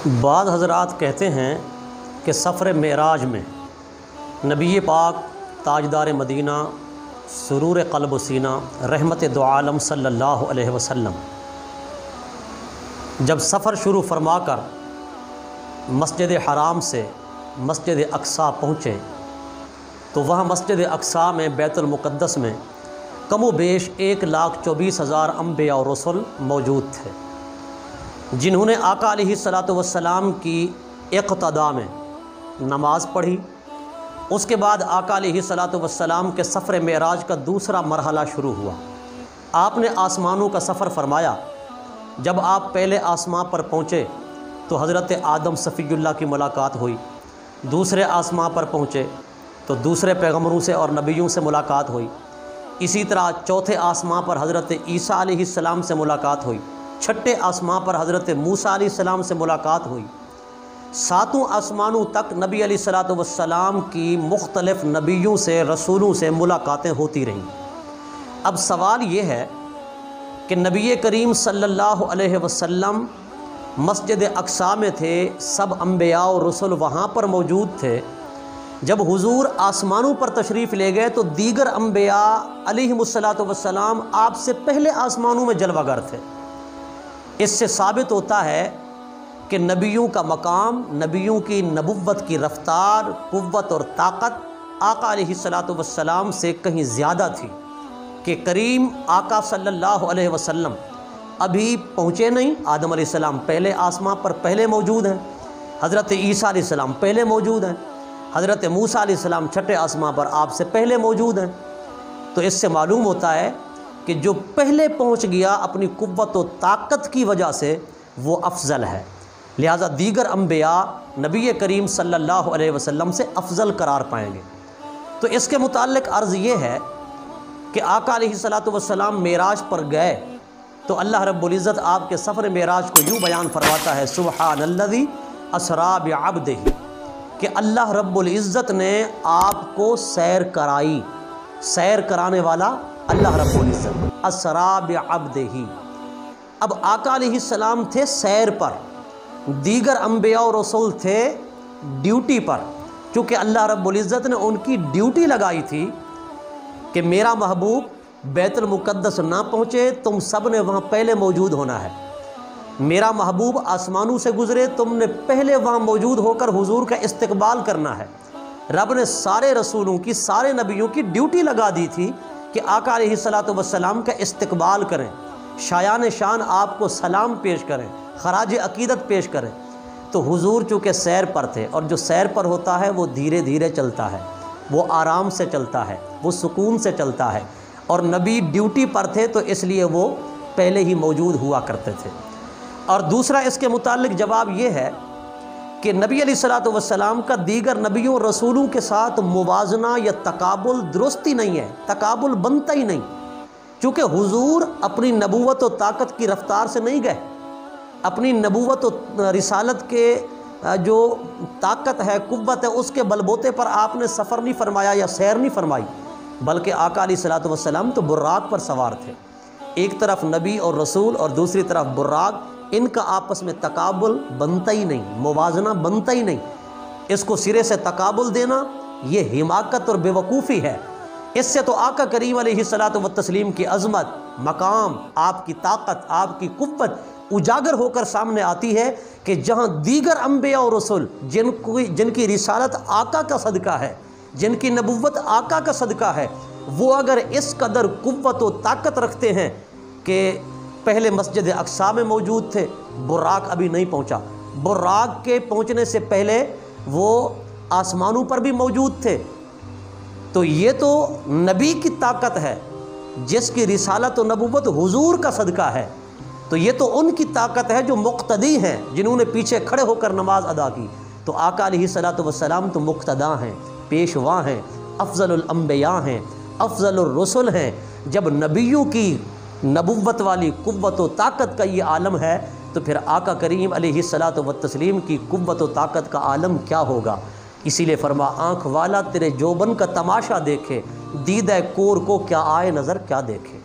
بعض حضرات کہتے ہیں کہ سفر معراج میں نبی پاک تاجدار مدینہ سرور قلب و سینہ رحمت دو عالم صلی اللہ علیہ وسلم جب سفر شروع فرما کر مسجد حرام سے مسجد اقصیٰ پہنچے تو وہاں مسجد اقصیٰ میں بیت المقدس میں کم و بیش 1,24,000 انبیاء اور رسول موجود تھے، جنہوں نے آقا علیہ الصلاۃ والسلام کی اقتداء میں نماز پڑھی۔ اس کے بعد آقا علیہ الصلاۃ والسلام کے سفر معراج کا دوسرا مرحلہ شروع ہوا۔ آپ نے آسمانوں کا سفر فرمایا۔ جب آپ پہلے آسمان پر پہنچے تو حضرت آدم صفی اللہ کی ملاقات ہوئی، دوسرے آسمان پر پہنچے تو دوسرے پیغمبروں سے اور نبیوں سے ملاقات ہوئی، اسی طرح چوتھے آسمان پر حضرت عیسیٰ علیہ السلام سے ملاقات ہوئی، چھٹے آسمان پر حضرت موسیٰ علیہ السلام سے ملاقات ہوئی، ساتوں آسمانوں تک نبی علیہ الصلاۃ والسلام کی مختلف نبیوں سے رسولوں سے ملاقاتیں ہوتی رہیں۔ اب سوال یہ ہے کہ نبی کریم صلی اللہ علیہ وسلم مسجد اقصیٰ میں تھے، سب انبیاء اور رسول وہاں پر موجود تھے۔ جب حضور آسمانوں پر تشریف لے گئے تو دیگر انبیاء علیہم الصلاۃ والسلام آپ سے پہلے آسمانوں میں جلوہ گر تھے۔ اس سے ثابت ہوتا ہے کہ نبیوں کا مقام، نبیوں کی نبوت کی رفتار، قوت اور طاقت آقا علیہ الصلاۃ والسلام سے کہیں زیادہ تھی، کہ کریم آقا صلی اللہ علیہ وسلم ابھی پہنچے نہیں۔ آدم علیہ السلام پہلے آسمان پر پہلے موجود ہیں، حضرت عیسیٰ علیہ السلام پہلے موجود ہیں، حضرت موسیٰ علیہ السلام چھٹے آسمان پر آپ سے پہلے موجود ہیں۔ تو اس سے معلوم ہوتا ہے کہ جو پہلے پہنچ گیا اپنی قوت و طاقت کی وجہ سے وہ افضل ہے، لہذا دیگر انبیاء نبی کریم صلی اللہ علیہ وسلم سے افضل قرار پائیں گے۔ تو اس کے متعلق عرض یہ ہے کہ آقا علیہ الصلاۃ والسلام معراج پر گئے تو اللہ رب العزت آپ کے سفر معراج کو یوں بیان فرماتا ہے، سبحان الذی اسریٰ بعبدہ، کہ اللہ رب العزت نے آپ کو سیر کرائی، سیر کرانے والا اللہ رب العزت، اسریٰ بعبدہ۔ اب آقا علیہ السلام تھے سیر پر، دیگر انبیاء و رسول تھے ڈیوٹی پر، چونکہ اللہ رب العزت نے ان کی ڈیوٹی لگائی تھی کہ میرا محبوب بیت المقدس نہ پہنچے، تم سب نے وہاں پہلے موجود ہونا ہے۔ میرا محبوب آسمانوں سے گزرے، تم نے پہلے وہاں موجود ہو کر حضور کا استقبال کرنا ہے۔ رب نے سارے رسولوں کی، سارے نبیوں کی ڈیوٹی لگا دی تھی کہ آقا علیہ الصلاۃ والسلام کا استقبال کریں، شایان شان آپ کو سلام پیش کریں، خراج عقیدت پیش کریں۔ تو حضور چونکہ سیر پر تھے، اور جو سیر پر ہوتا ہے وہ دھیرے دھیرے چلتا ہے، وہ آرام سے چلتا ہے، وہ سکون سے چلتا ہے، اور نبی ڈیوٹی پر تھے تو اس لیے وہ پہلے ہی موجود ہوا کرتے تھے۔ اور دوسرا اس کے متعلق جواب یہ ہے کہ نبی علیہ الصلاۃ والسلام کا دیگر نبیوں رسولوں کے ساتھ موازنہ یا تقابل درست ہی نہیں ہے، تقابل بنتا ہی نہیں، چونکہ حضور اپنی نبوت و طاقت کی رفتار سے نہیں گئے، اپنی نبوت و رسالت کے جو طاقت ہے، قوت ہے، اس کے بلبوتے پر آپ نے سفر نہیں فرمایا یا سیر نہیں فرمائی، بلکہ آقا علیہ الصلاۃ والسلام تو براق پر سوار تھے۔ ایک طرف نبی اور رسول اور دوسری طرف براق، ان کا آپس میں تقابل بنتا ہی نہیں، موازنہ بنتا ہی نہیں۔ اس کو سرے سے تقابل دینا یہ حماقت اور بے وقوفی ہے۔ اس سے تو آقا کریم علیہ الصلاۃ والتسلیم کی عظمت، مقام، آپ کی طاقت، آپ کی قوت اجاگر ہو کر سامنے آتی ہے کہ جہاں دیگر انبیاء اور رسول جن کی رسالت آقا کا صدقہ ہے، جن کی نبوت آقا کا صدقہ ہے، وہ اگر اس قدر قوت و طاقت رکھتے ہیں کہ پہلے مسجد اقصیٰ میں موجود تھے، براق ابھی نہیں پہنچا، براق کے پہنچنے سے پہلے وہ آسمانوں پر بھی موجود تھے، تو یہ تو نبی کی طاقت ہے جس کی رسالت و نبوت حضور کا صدقہ ہے، تو یہ تو ان کی طاقت ہے جو مقتدی ہیں، جنہوں نے پیچھے کھڑے ہو کر نماز ادا کی۔ تو آقا علیہ الصلاۃ والسلام تو مقتدیٰ ہیں، پیشوا ہیں، افضل الانبیاء ہیں، افضل الرسل ہیں۔ جب نبیوں کی نبوت والی قوت و طاقت کا یہ عالم ہے تو پھر آقا کریم علیہ الصلاۃ والتسلیم کی قوت و طاقت کا عالم کیا ہوگا؟ اسی لیے فرما، آنکھ والا تیرے جوبن کا تماشا دیکھے، دیدہ کور کو کیا آئے نظر کیا دیکھے۔